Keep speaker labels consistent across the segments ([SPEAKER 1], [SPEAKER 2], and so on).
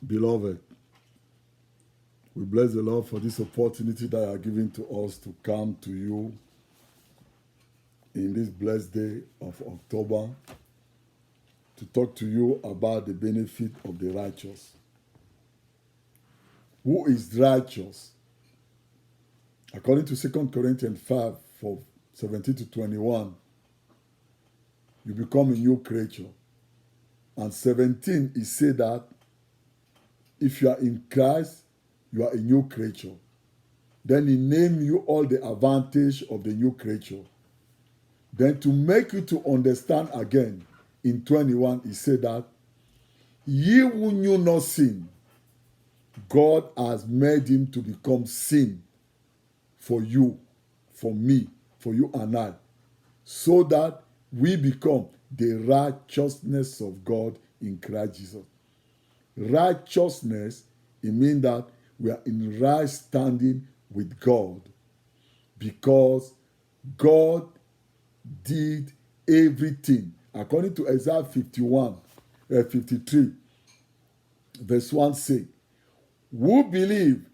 [SPEAKER 1] Beloved, we bless the Lord for this opportunity that you are giving to us to come to you in this blessed day of October to talk to you about the benefit of the righteous. Who is righteous? According to 2 Corinthians 5, 17 to 21, you become a new creature. And 17, it said that if you are in Christ, you are a new creature. Then he named you all the advantage of the new creature. Then to make you to understand again, in 21, he said that, ye who knew not sin, God has made him to become sin for you, for me, for you and I, so that we become the righteousness of God in Christ Jesus. Righteousness, it means that we are in right standing with God because God did everything. According to Isaiah 53, verse 1 say, who believe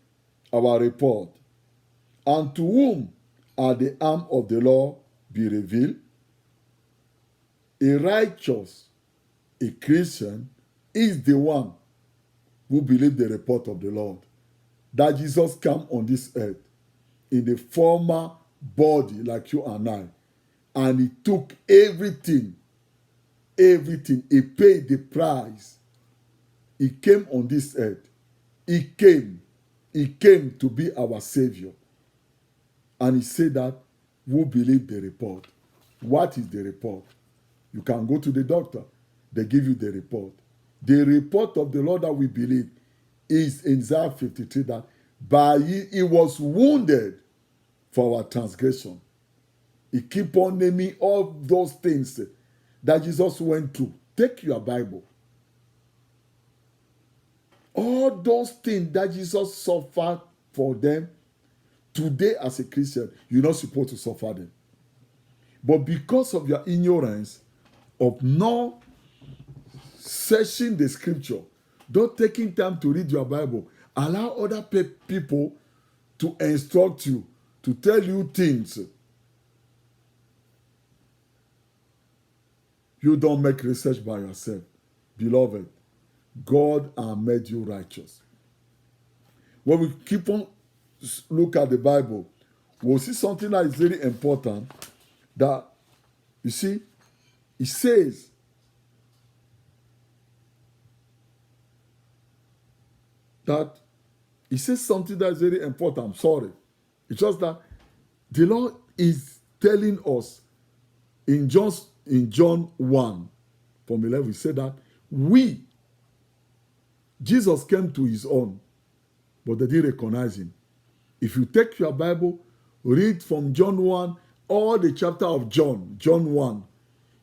[SPEAKER 1] our report, and to whom are the arm of the law be revealed? A righteous, a Christian, is the one who believes the report of the Lord. That Jesus came on this earth in the former body like you and I. And he took everything. He paid the price. He came on this earth. He came to be our Savior. And he said that, who believe the report? What is the report? You can go to the doctor. They give you the report. The report of the Lord that we believe is in Isaiah 53 that by he was wounded for our transgression. He keep on naming all those things that Jesus went through. Take your Bible. All those things that Jesus suffered for them, today as a Christian, you're not supposed to suffer them. But because of your ignorance of not searching the scripture, not taking time to read your Bible, allow other people to instruct you, to tell you things. You don't make research by yourself. Beloved, God has made you righteous. When we keep on look at the Bible, we'll see something that is very important. That, you see, it says, something that is very important. I'm sorry. It's just that the Lord is telling us in John 1, from 11, he said that Jesus came to his own, but they didn't recognize him. If you take your Bible, read from John 1, all the chapter of John 1,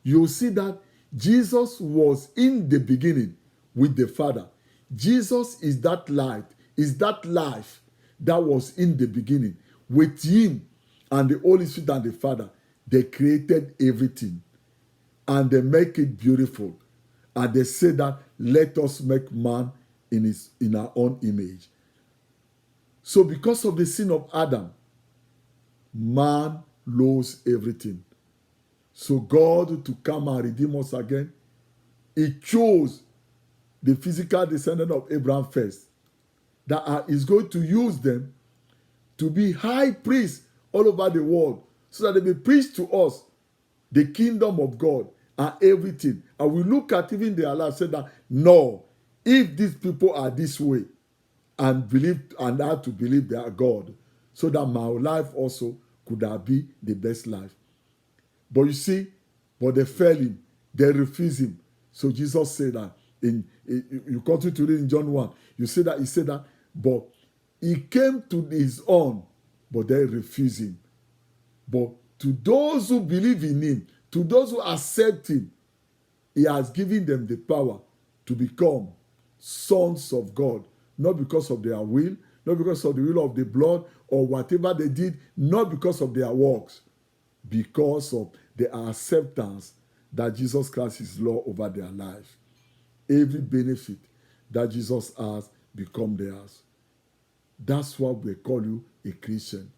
[SPEAKER 1] you'll see that Jesus was in the beginning with the Father. Jesus is that light, is that life that was in the beginning. With him and the Holy Spirit and the Father, they created everything. And they make it beautiful. And they say that, let us make man in our own image. So because of the sin of Adam, man lost everything. So God, to come and redeem us again, he chose the physical descendant of Abraham first, that is going to use them to be high priests all over the world, so that they may preach to us the kingdom of God and everything. And we look at even their life, say that, no, if these people are this way and believe and have to believe they are God, so that my life also could have be the best life. But you see, but they fail him, they refuse him. So Jesus said that you continue to read in John 1, you see that he said that, but he came to his own, but they refuse him. But to those who believe in him, to those who accept him, he has given them the power to become sons of God, not because of their will, not because of the will of the blood or whatever they did, not because of their works, because of the acceptance that Jesus Christ is Lord over their life. Every benefit that Jesus has become theirs. That's why we call you a Christian.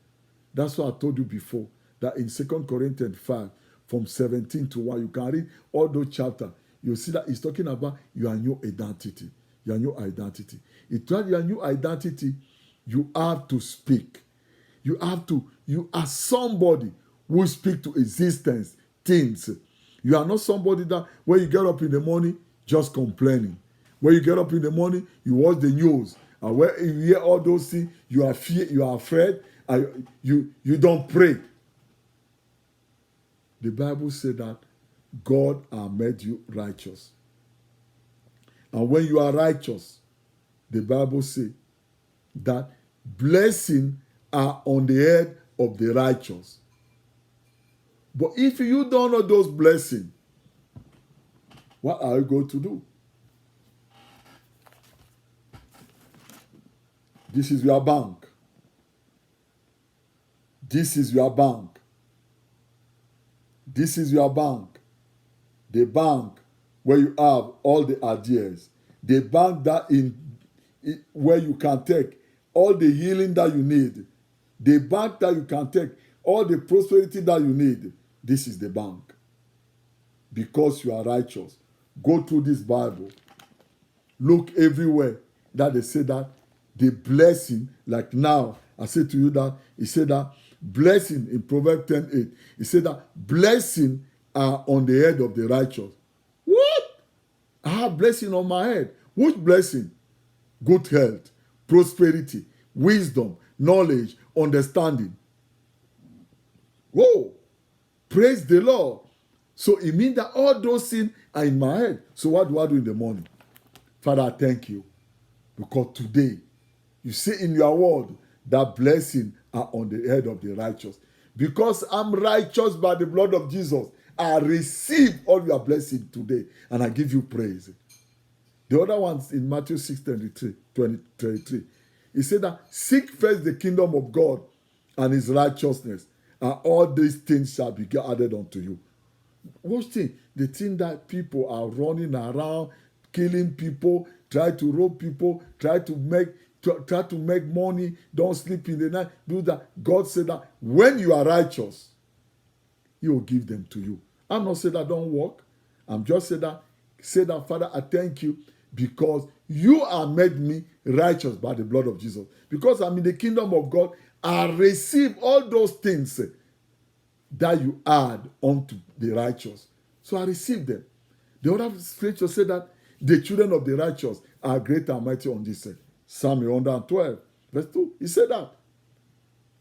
[SPEAKER 1] That's why I told you before that in 2 Corinthians 5, from 17 to 1, you can read all those chapters. You see that it's talking about your new identity. Your new identity. It's not your new identity, you have to speak. You are somebody who speak to existence, things. You are not somebody that when you get up in the morning, just complaining. When you get up in the morning, you watch the news. And when you hear all those things, you are fear, you are afraid, and you don't pray. The Bible said that God has made you righteous. And when you are righteous, the Bible says that blessings are on the head of the righteous. But if you don't know those blessings, what are you going to do? This is your bank. This is your bank. This is your bank. The bank where you have all the ideas. The bank that where you can take all the healing that you need. The bank that you can take all the prosperity that you need. This is the bank. Because you are righteous. Go through this Bible. Look everywhere that they say that the blessing, like now, I say to you that, he said that blessing in Proverbs 10:8. He said that blessing are on the head of the righteous. What? I have blessing on my head. Which blessing? Good health, prosperity, wisdom, knowledge, understanding. Whoa! Praise the Lord. So it means that all those things are in my head. So what do I do in the morning? Father, I thank you. Because today, you say in your word that blessing are on the head of the righteous. Because I'm righteous by the blood of Jesus, I receive all your blessing today. And I give you praise. The other ones in Matthew 6:33. He said that seek first the kingdom of God and his righteousness, and all these things shall be added unto you. Watch the thing that people are running around, killing people, try to rob people, try to make money, don't sleep in the night, do that. God said that when you are righteous, he will give them to you. I'm not saying that don't work. I'm just saying that, Father, I thank you because you have made me righteous by the blood of Jesus. Because I'm in the kingdom of God, I receive all those things that you add unto the righteous. So I receive them. The other scripture said that the children of the righteous are great and mighty on this earth. Psalm 112, verse 2. He said that.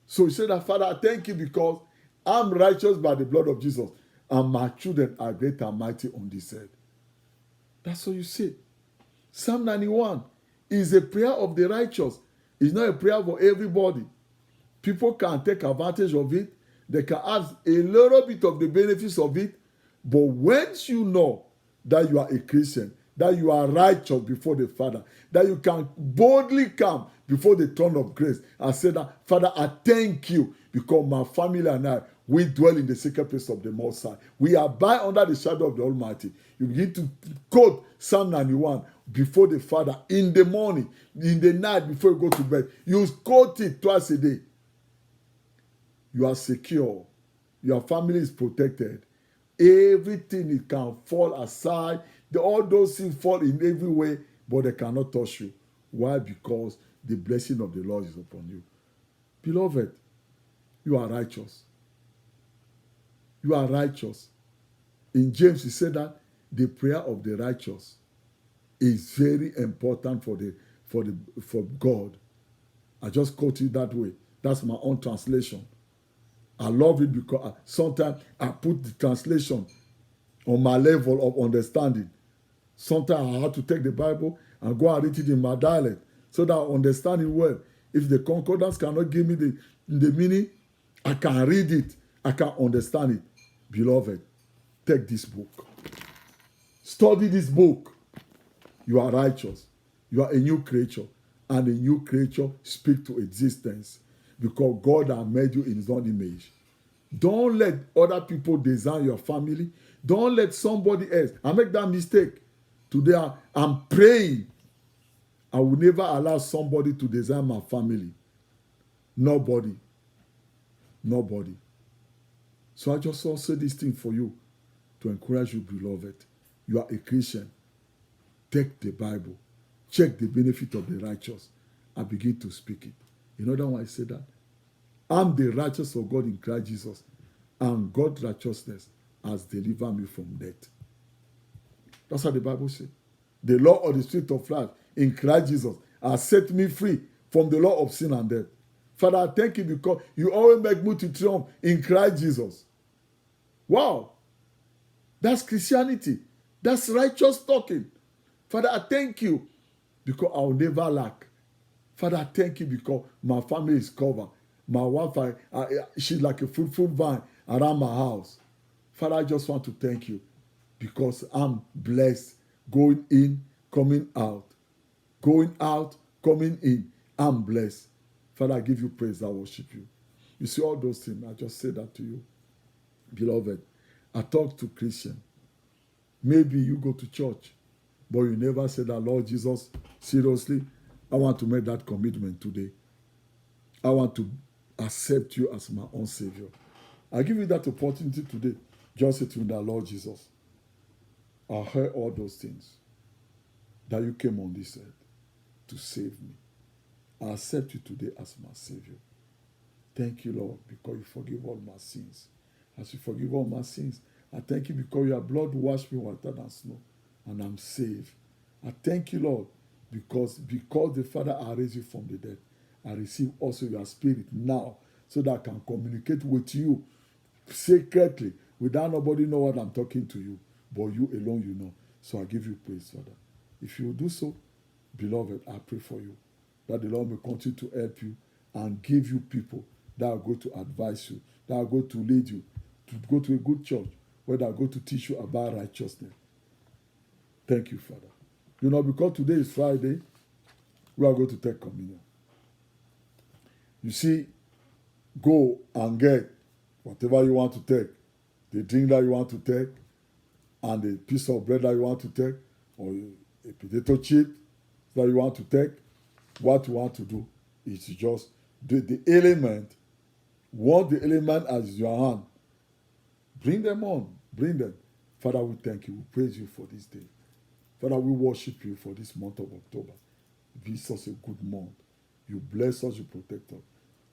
[SPEAKER 1] So he said that, Father, I thank you because I'm righteous by the blood of Jesus, and my children are great and mighty on this earth. That's what you say. Psalm 91 is a prayer of the righteous. It's not a prayer for everybody. People can take advantage of it. They can have a little bit of the benefits of it. But once you know that you are a Christian, that you are righteous before the Father, that you can boldly come before the throne of grace and say that, Father, I thank you because my family and I, we dwell in the secret place of the Most High. We abide under the shadow of the Almighty. You begin to quote Psalm 91 before the Father in the morning, in the night before you go to bed. You quote it twice a day. You are secure. Your family is protected. Everything it can fall aside. All those things fall in every way, but they cannot touch you. Why? Because the blessing of the Lord is upon you. Beloved, you are righteous. You are righteous. In James, he said that the prayer of the righteous is very important for God. I just quote it that way. That's my own translation. I love it because sometimes I put the translation on my level of understanding. Sometimes I have to take the Bible and go and read it in my dialect so that I understand it well. If the concordance cannot give me the meaning, I can read it. I can understand it. Beloved, take this book. Study this book. You are righteous. You are a new creature. And a new creature speaks to existence because God has made you in his own image. Don't let other people design your family. Don't let somebody else. I make that mistake. Today I'm praying I will never allow somebody to design my family. Nobody. Nobody. So I just want to say this thing for you to encourage you, beloved. You are a Christian. Take the Bible. Check the benefit of the righteous and begin to speak it. You know why I say that? I'm the righteous of God in Christ Jesus, and God's righteousness has delivered me from death. That's what the Bible says. The law of the Spirit of life in Christ Jesus has set me free from the law of sin and death. Father, I thank you because you always make me to triumph in Christ Jesus. Wow. That's Christianity. That's righteous talking. Father, I thank you because I'll never lack. Father, I thank you because my family is covered. My wife, she's like a fruitful vine around my house. Father, I just want to thank you because I'm blessed going in, coming out. Going out, coming in. I'm blessed. Father, I give you praise. I worship you. You see all those things. I just say that to you. Beloved, I talk to Christians. Maybe you go to church, but you never say that, Lord Jesus, seriously, I want to make that commitment today. I want to accept you as my own Savior. I give you that opportunity today. Just say to me that, Lord Jesus, I heard all those things, that you came on this earth to save me. I accept you today as my Savior. Thank you, Lord, because you forgive all my sins. As you forgive all my sins, I thank you because your blood washed me whiter than snow, and I'm saved. I thank you, Lord, because the Father I raised you from the dead, I receive also your spirit now, so that I can communicate with you secretly, without nobody know what I'm talking to you, but you alone you know. So I give you praise, Father. If you do so, beloved, I pray for you, that the Lord may continue to help you and give you people that are going to advise you, that are going to lead you, to go to a good church, where they are going to teach you about righteousness. Thank you, Father. You know, because today is Friday, we are going to take communion. You see, go and get whatever you want to take, the drink that you want to take, and the piece of bread that you want to take, or a potato chip that you want to take. What you want to do is just do the element. What the element as your hand. Bring them on. Bring them. Father, we thank you. We praise you for this day. Father, we worship you for this month of October. Be such a good month. You bless us, you protect us.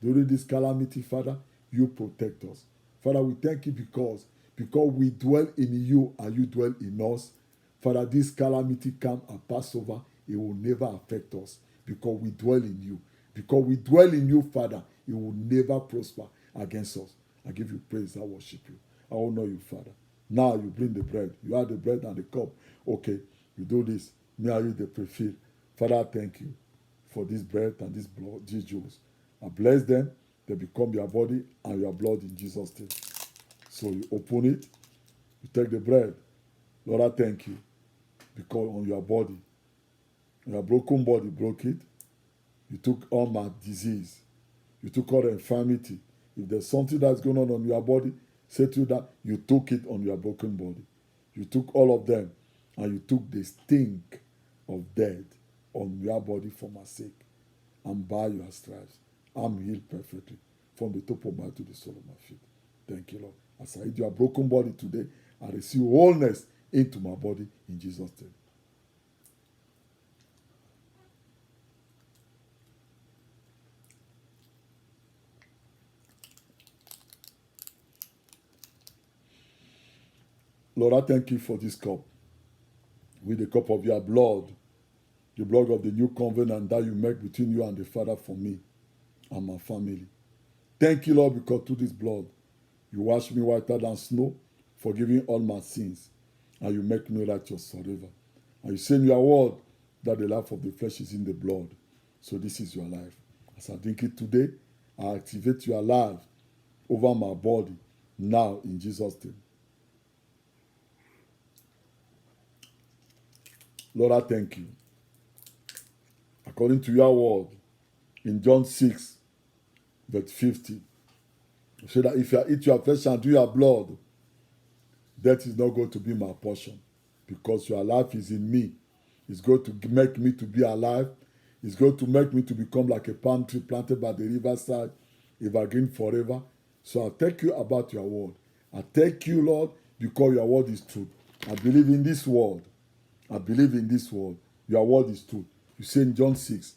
[SPEAKER 1] During this calamity, Father, you protect us. Father, we thank you because we dwell in you and you dwell in us. Father, this calamity come and pass over. It will never affect us because we dwell in you. Because we dwell in you, Father, it will never prosper against us. I give you praise. I worship you. I honor you, Father. Now you bring the bread. You have the bread and the cup. Okay, you do this. Me and you the prefill. Father, I thank you for this bread and this blood, these jewels. I bless them. They become your body and your blood in Jesus' name. So you open it. You take the bread. Lord, I thank you because on your body, your broken body broke it. You took all my disease. You took all the infirmity. If there's something that's going on your body, say to you that you took it on your broken body. You took all of them, and you took the stink of death on your body for my sake. And by your stripes, I'm healed perfectly from the top of my head to the sole of my feet. Thank you, Lord. As I eat your broken body today, I receive wholeness into my body in Jesus' name. Lord, I thank you for this cup. With the cup of your blood, the blood of the new covenant that you make between you and the Father for me and my family. Thank you, Lord, because through this blood, you wash me whiter than snow, forgiving all my sins, and you make me righteous forever. And you say in your word that the life of the flesh is in the blood. So this is your life. As I drink it today, I activate your life over my body now in Jesus' name. Lord, I thank you. According to your word, in John 6, verse 50, you say that if I eat your flesh and drink your blood, death is not going to be my portion, because your life is in me. It's going to make me to be alive, It's going to make me to become like a palm tree planted by the riverside, evergreen forever. So I thank you about your word. I thank you, Lord, because your word is truth. I believe in this word. I believe in this word. Your word is truth. You say in John 6,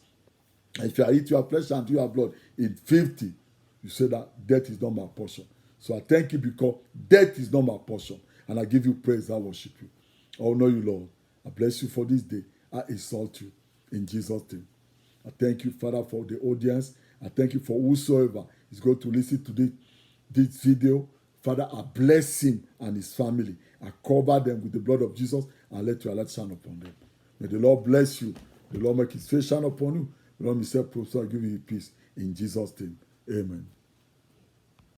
[SPEAKER 1] if you eat your flesh and your blood, in 50, you say that death is not my portion. So I thank you because death is not my portion. And I give you praise. I worship you. I honor you, Lord. I bless you for this day. I exalt you in Jesus' name. I thank you, Father, for the audience. I thank you for whosoever is going to listen to this video. Father, I bless him and his family. I cover them with the blood of Jesus and let your light shine upon them. May the Lord bless you. The Lord make his face shine upon you. The Lord himself prosper and give you peace. In Jesus' name, amen.